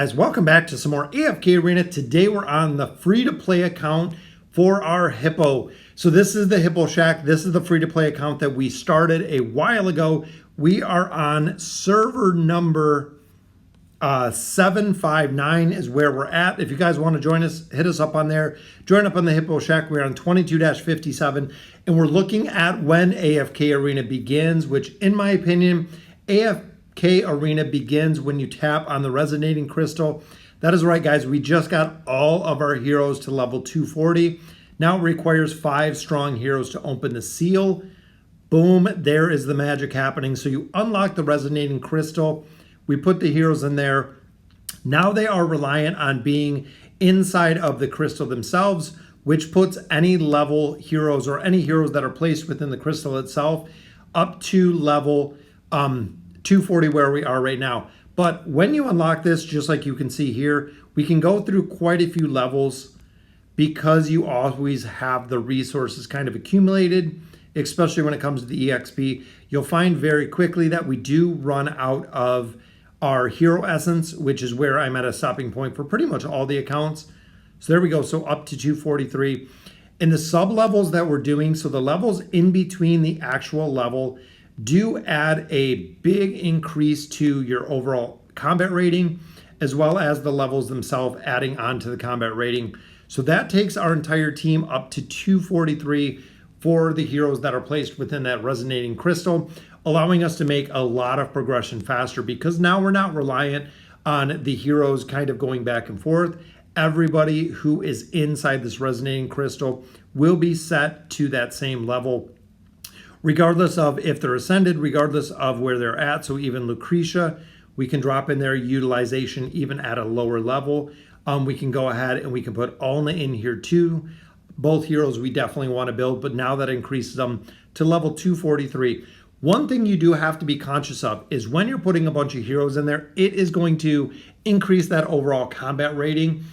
guys, welcome back to some more AFK Arena. Today we're on the free-to-play account for our Hippo. So this is the Hippo Shack. This is the free-to-play account that we started a while ago. We are on server number 759 is where we're at. If you guys want to join us, hit us up on there. Join up on the Hippo Shack. We're on 22-57, and we're looking at when AFK Arena begins, which in my opinion, AFK Arena begins when you tap on the Resonating Crystal. That is right, guys. We just got all of our heroes to level 240. Now it requires 5 strong heroes to open the seal. Boom, there is the magic happening. So you unlock the Resonating Crystal. We put the heroes in there. Now they are reliant on being inside of the crystal themselves, which puts any level heroes or any heroes that are placed within the crystal itself up to level 240 where we are right now. But when you unlock this, just like you can see here, we can go through quite a few levels because you always have the resources kind of accumulated, especially when it comes to the EXP. You'll find very quickly that we do run out of our hero essence, which is where I'm at a stopping point for pretty much all the accounts. So there we go. So up to 243. In the sub levels that we're doing, so the levels in between the actual level do add a big increase to your overall combat rating, as well as the levels themselves adding on to the combat rating. So that takes our entire team up to 243 for the heroes that are placed within that Resonating Crystal, allowing us to make a lot of progression faster because now we're not reliant on the heroes kind of going back and forth. Everybody who is inside this Resonating Crystal will be set to that same level, regardless of if they're ascended, regardless of where they're at. So even Lucretia, we can drop in their utilization even at a lower level. We can go ahead and we can put Alna in here too. Both heroes we definitely want to build, but now that increases them to level 243. One thing you do have to be conscious of is when you're putting a bunch of heroes in there, it is going to increase that overall combat rating,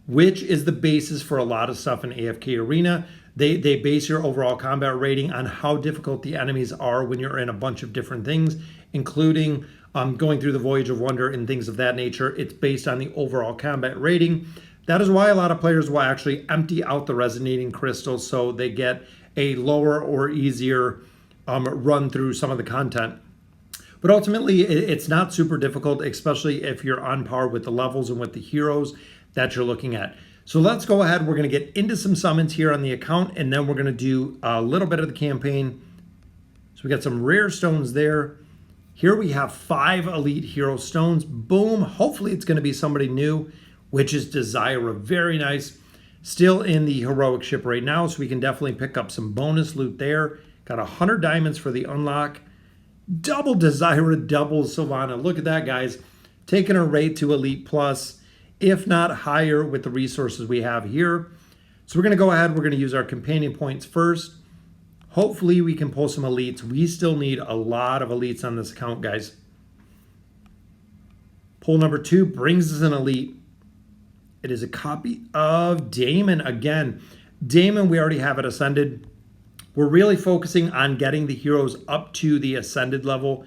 which is the basis for a lot of stuff in AFK Arena. They base your overall combat rating on how difficult the enemies are when you're in a bunch of different things, including going through the Voyage of Wonder and things of that nature. It's based on the overall combat rating. That is why a lot of players will actually empty out the Resonating Crystal so they get a lower or easier run through some of the content. But ultimately, it's not super difficult, especially if you're on par with the levels and with the heroes that you're looking at. So let's go ahead. We're going to get into some summons here on the account, and then we're going to do a little bit of the campaign. So we got some rare stones there. Here we have 5 elite hero stones. Boom. Hopefully it's going to be somebody new, which is Desira. Very nice. Still in the heroic ship right now, so we can definitely pick up some bonus loot there. Got 100 diamonds for the unlock. Double Desira, double Sylvana. Look at that, guys. Taking her rate to Elite Plus, if not higher with the resources we have here. So we're going to go ahead. We're going to use our companion points first. Hopefully we can pull some elites. We still need a lot of elites on this account, guys. Pull number 2 brings us an elite. It is a copy of Daemon again. Daemon, we already have it ascended. We're really focusing on getting the heroes up to the ascended level.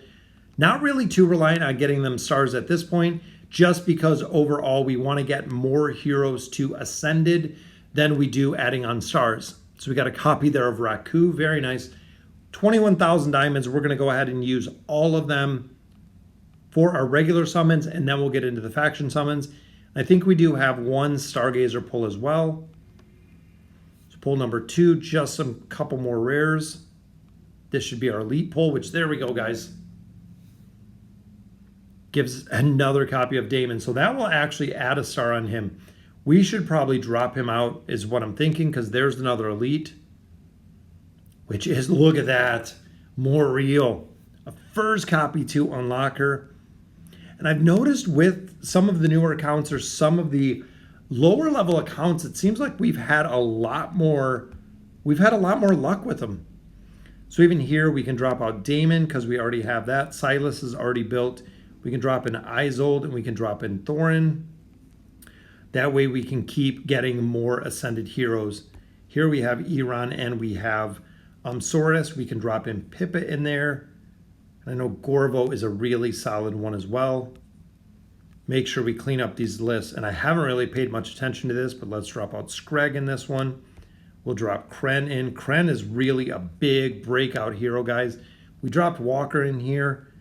Not really too reliant on getting them stars at this point, just because overall we want to get more heroes to ascended than we do adding on stars. So we got a copy there of Raku, very nice. 21,000 diamonds. We're going to go ahead and use all of them for our regular summons, and then we'll get into the faction summons. I think we do have 1 Stargazer pull as well. So pull number 2, just some couple more rares. This should be our elite pull, which there we go, guys. Gives another copy of Daemon. So that will actually add a star on him. We should probably drop him out is what I'm thinking, because there's another elite. Which is, look at that, more real. A first copy to unlock her. And I've noticed with some of the newer accounts or some of the lower level accounts, it seems like we've had a lot more luck with them. So even here we can drop out Daemon because we already have that. Silas is already built. We can drop in Isolde and we can drop in Thorin. That way we can keep getting more ascended heroes. Here we have Iran and we have Sordis. We can drop in Pippa in there. I know Gorvo is a really solid one as well. make sure we clean up these lists. And I haven't really paid much attention to this, but let's drop out Screg in this one. We'll drop Kren in. Kren is really a big breakout hero, guys. We dropped Walker in here.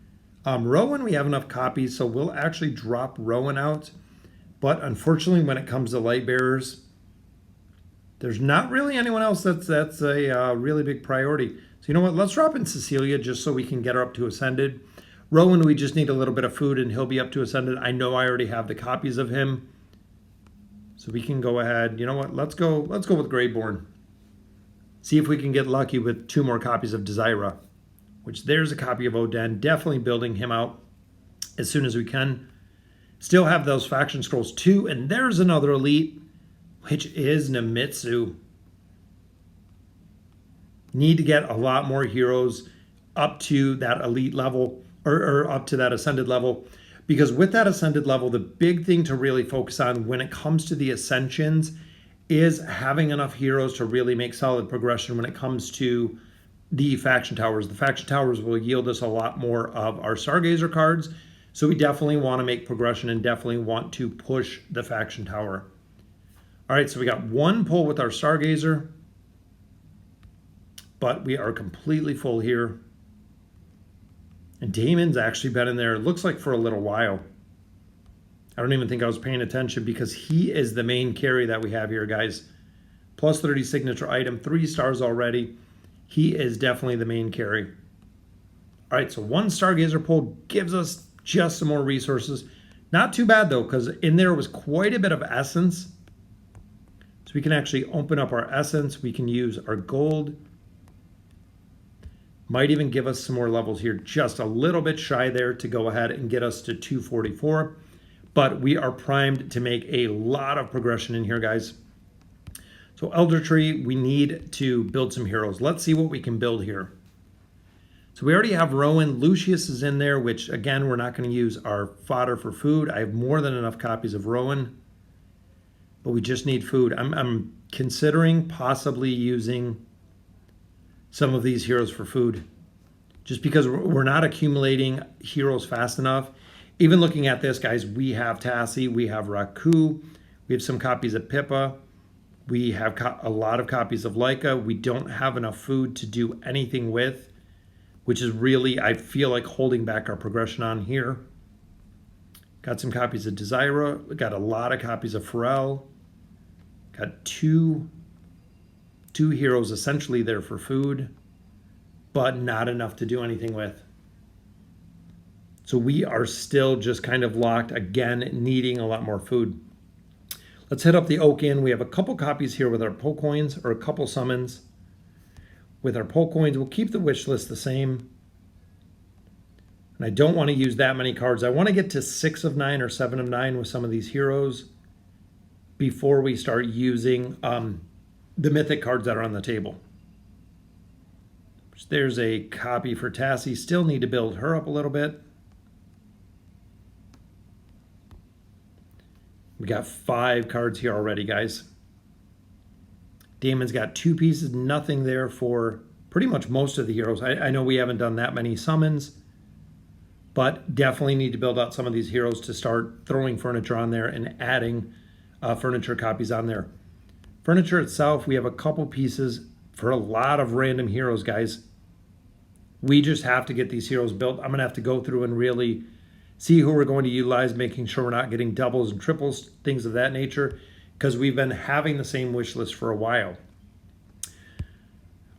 Rowan, we have enough copies, so we'll actually drop Rowan out. But unfortunately, when it comes to light bearers, there's not really anyone else that's a really big priority. So you know what? Let's drop in Cecilia just so we can get her up to Ascended. Rowan, we just need a little bit of food and he'll be up to Ascended. I know I already have the copies of him. So we can go ahead. You know what? Let's go with Greyborn. See if we can get lucky with 2 more copies of Desira, which there's a copy of Oden. Definitely building him out as soon as we can. Still have those faction scrolls too. And there's another elite, which is Namitsu. Need to get a lot more heroes up to that elite level or up to that Ascended level. Because with that Ascended level, the big thing to really focus on when it comes to the Ascensions is having enough heroes to really make solid progression when it comes to the faction towers. The faction towers will yield us a lot more of our Stargazer cards. So we definitely want to make progression and definitely want to push the faction tower. All right, so we got 1 pull with our Stargazer, but we are completely full here. And Damon's actually been in there, it looks like, for a little while. I don't even think I was paying attention because he is the main carry that we have here, guys. Plus 30 signature item, 3 stars already. He is definitely the main carry. All right, so 1 Stargazer pull gives us just some more resources. Not too bad, though, because in there was quite a bit of essence. So we can actually open up our essence. We can use our gold. Might even give us some more levels here. Just a little bit shy there to go ahead and get us to 244. But we are primed to make a lot of progression in here, guys. So Elder Tree, we need to build some heroes. Let's see what we can build here. So we already have Rowan. Lucius is in there, which, again, we're not going to use our fodder for food. I have more than enough copies of Rowan. But we just need food. I'm considering possibly using some of these heroes for food. Just because we're not accumulating heroes fast enough. Even looking at this, guys, we have Tassie, we have Raku, we have some copies of Pippa, we have a lot of copies of Leica. We don't have enough food to do anything with, which is really, I feel like, holding back our progression on here. Got some copies of Desira, got a lot of copies of Pharrell, got two heroes essentially there for food, but not enough to do anything with. So we are still just kind of locked, again, needing a lot more food. Let's hit up the Oak Inn. We have a couple copies here with our Poke Coins, or a couple summons. With our Poke Coins, we'll keep the wish list the same. And I don't want to use that many cards. I want to get to 6 of 9 or 7 of 9 with some of these heroes before we start using the mythic cards that are on the table. There's a copy for Tassie. Still need to build her up a little bit. We got 5 cards here already, guys. Damon's got 2 pieces, nothing there for pretty much most of the heroes. I know we haven't done that many summons, but definitely need to build out some of these heroes to start throwing furniture on there and adding furniture copies on there. Furniture itself, we have a couple pieces for a lot of random heroes, guys. We just have to get these heroes built. I'm going to have to go through and really see who we're going to utilize, making sure we're not getting doubles and triples, things of that nature, because we've been having the same wish list for a while.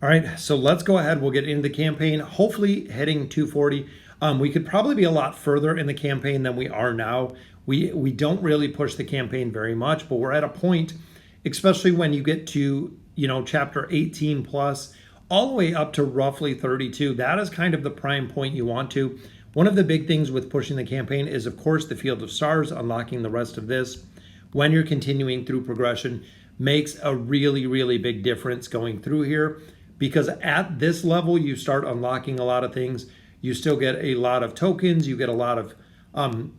All right, so let's go ahead. We'll get into the campaign, hopefully hitting 240. We could probably be a lot further in the campaign than we are now. We don't really push the campaign very much, but we're at a point, especially when you get to, chapter 18 plus, all the way up to roughly 32. That is kind of the prime point you want to. One of the big things with pushing the campaign is, of course, the Field of Stars, unlocking the rest of this. When you're continuing through progression, makes a really, really big difference going through here, because at this level, you start unlocking a lot of things. You still get a lot of tokens, you get a lot of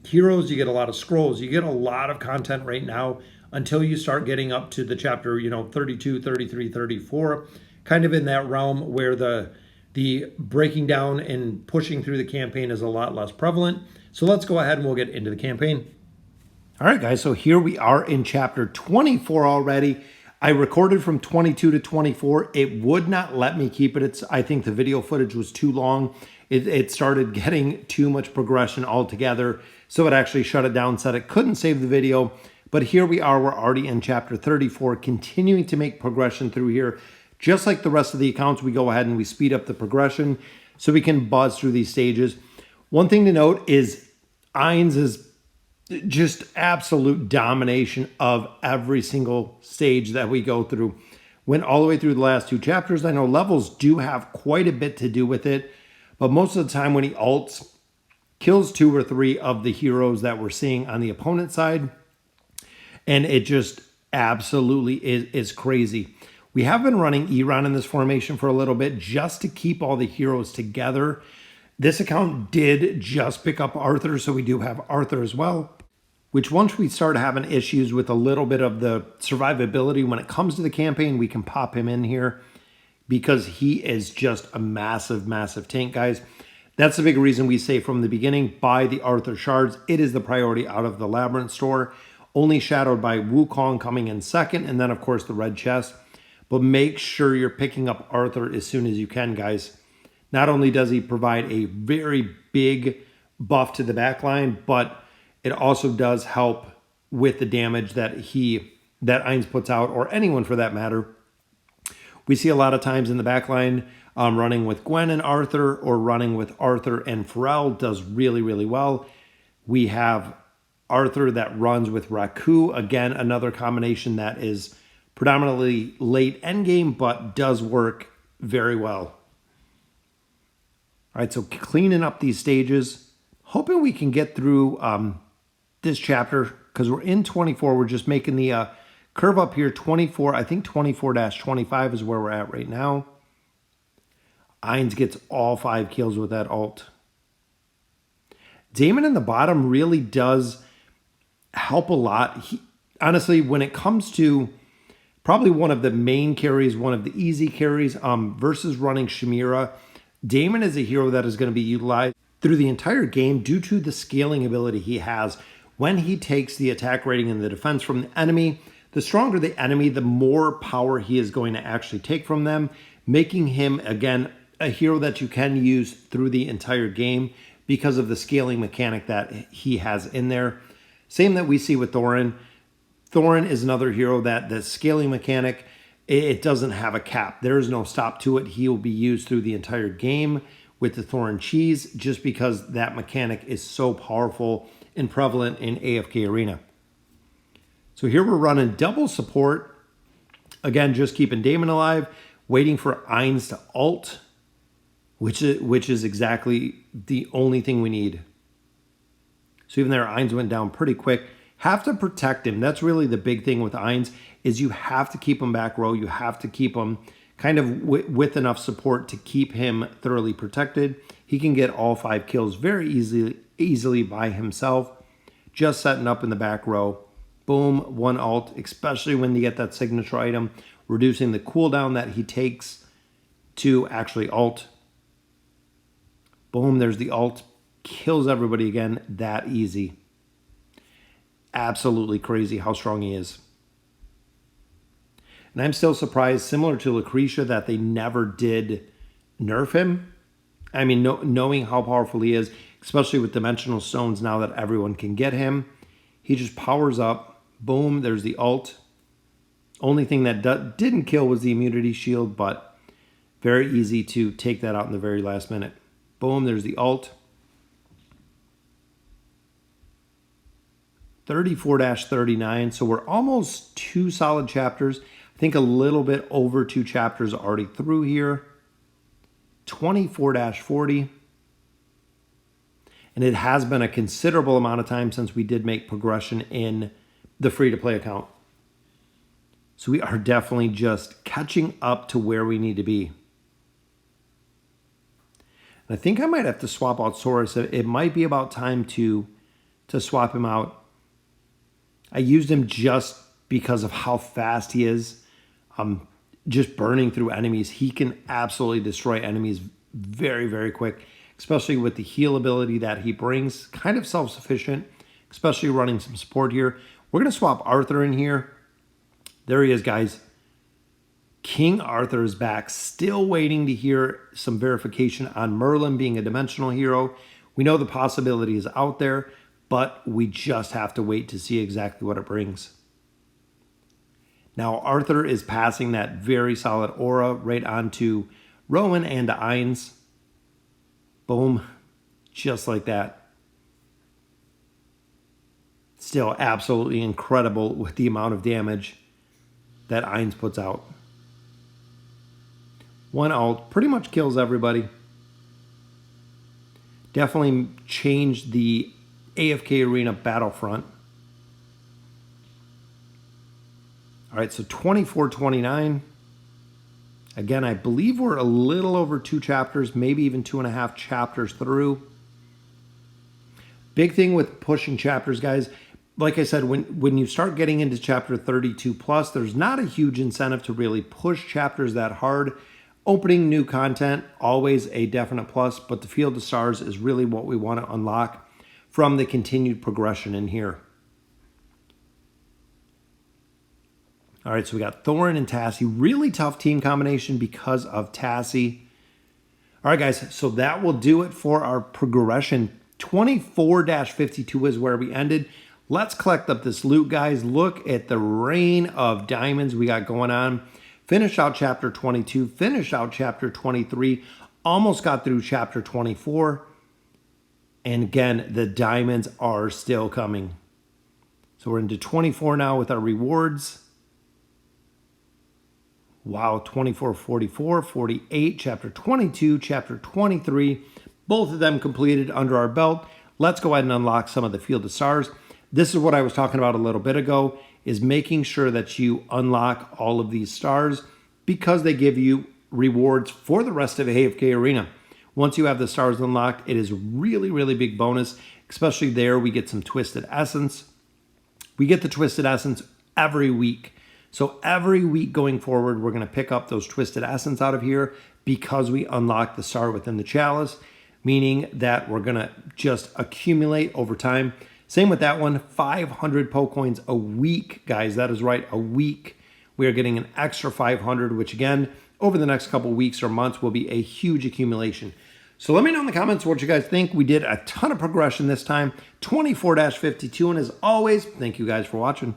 heroes, you get a lot of scrolls, you get a lot of content right now until you start getting up to the chapter, 32, 33, 34, kind of in that realm where the breaking down and pushing through the campaign is a lot less prevalent. So let's go ahead and we'll get into the campaign. All right, guys, so here we are in chapter 24 already. I recorded from 22 to 24. It would not let me keep it. I think the video footage was too long. It started getting too much progression altogether. So it actually shut it down, said it couldn't save the video. But here we are, we're already in chapter 34, continuing to make progression through here. Just like the rest of the accounts, we go ahead and we speed up the progression so we can buzz through these stages. One thing to note is Ainz is just absolute domination of every single stage that we go through. Went all the way through the last two chapters. I know levels do have quite a bit to do with it, but most of the time when he ults, kills 2 or 3 of the heroes that we're seeing on the opponent side, and it just absolutely is crazy. We have been running Eironn in this formation for a little bit just to keep all the heroes together. This account did just pick up Arthur, so we do have Arthur as well, which once we start having issues with a little bit of the survivability when it comes to the campaign, we can pop him in here because he is just a massive, massive tank, guys. That's the big reason we say from the beginning, buy the Arthur shards. It is the priority out of the Labyrinth store, only shadowed by Wukong coming in second, and then, of course, the red chest. But make sure you're picking up Arthur as soon as you can, guys. Not only does he provide a very big buff to the backline, but it also does help with the damage that Ainz puts out, or anyone for that matter. We see a lot of times in the backline running with Gwen and Arthur, or running with Arthur and Pharrell does really, really well. We have Arthur that runs with Raku. Again, another combination that is predominantly late endgame, but does work very well. All right, so cleaning up these stages, hoping we can get through this chapter, because we're in 24. We're just making the curve up here. 24, I think 24-25 is where we're at right now. Ainz gets all 5 kills with that ult. Daemon in the bottom really does help a lot. Honestly, when it comes to probably one of the main carries, one of the easy carries versus running Shamira, Daemon is a hero that is going to be utilized through the entire game due to the scaling ability he has. When he takes the attack rating and the defense from the enemy, the stronger the enemy, the more power he is going to actually take from them, making him, again, a hero that you can use through the entire game because of the scaling mechanic that he has in there. Same that we see with Thorin. Thorin is another hero that the scaling mechanic, it doesn't have a cap. There is no stop to it. He will be used through the entire game with the Thorin cheese just because that mechanic is so powerful and prevalent in AFK Arena. So here we're running double support. Again, just keeping Daemon alive, waiting for Ainz to ult, which is exactly the only thing we need. So even there, Ainz went down pretty quick. Have to protect him. That's really the big thing with Ainz, is you have to keep him back row. You have to keep him kind of with enough support to keep him thoroughly protected. He can get all 5 kills very easily by himself, just setting up in the back row. Boom, 1 ult, especially when you get that signature item, reducing the cooldown that he takes to actually ult. Boom, there's the ult. Kills everybody again that easy. Absolutely crazy how strong he is. And I'm still surprised, similar to Lucretia, that they never did nerf him. I mean, knowing how powerful he is, especially with Dimensional Stones now that everyone can get him, he just powers up. Boom, there's the ult. Only thing that didn't kill was the immunity shield, but very easy to take that out in the very last minute. Boom, there's the ult. 34-39, so we're almost 2 solid chapters. I think a little bit over 2 chapters already through here. 24-40. And it has been a considerable amount of time since we did make progression in the free-to-play account. So we are definitely just catching up to where we need to be. And I think I might have to swap out Saurus. It might be about time to swap him out. I used him just because of how fast he is. Just burning through enemies. He can absolutely destroy enemies very, very quick, especially with the heal ability that he brings. Kind of self-sufficient. especially running some support here. We're going to swap Arthur in here. There he is, guys. King Arthur is back. Still waiting to hear some verification on Merlin being a dimensional hero. We know the possibility is out there, but we just have to wait to see exactly what it brings. Now, Arthur is passing that very solid aura right onto Rowan and Ainz. Boom. Just like that. Still absolutely incredible with the amount of damage that Ainz puts out. One ult pretty much kills everybody. Definitely changed the AFK Arena battlefront. All right, so 24-29. Again, I believe we're a little over 2 chapters, maybe even 2.5 chapters through. Big thing with pushing chapters, guys. Like I said, when you start getting into chapter 32 plus, there's not a huge incentive to really push chapters that hard. Opening new content, always a definite plus, but the Field of Stars is really what we want to unlock from the continued progression in here. All right, so we got Thorin and Tassie. Really tough team combination because of Tassie. All right, guys, so that will do it for our progression. 24-52 is where we ended. Let's collect up this loot, guys. Look at the rain of diamonds we got going on. Finish out chapter 22, finish out chapter 23, almost got through chapter 24. And again, the diamonds are still coming. So we're into 24 now with our rewards. Wow, 24, 44, 48, chapter 22, chapter 23. Both of them completed under our belt. Let's go ahead and unlock some of the Field of Stars. This is what I was talking about a little bit ago, is making sure that you unlock all of these stars because they give you rewards for the rest of AFK Arena. Once you have the stars unlocked, it is really, really big bonus, especially there we get some Twisted Essence. We get the Twisted Essence every week. So every week going forward, we're going to pick up those Twisted Essence out of here because we unlock the star within the chalice, meaning that we're going to just accumulate over time. Same with that one, 500 Pokecoins a week, guys. That is right, a week. We are getting an extra 500, which again, over the next couple weeks or months will be a huge accumulation. So let me know in the comments what you guys think. We did a ton of progression this time, 24-52, and as always, thank you guys for watching.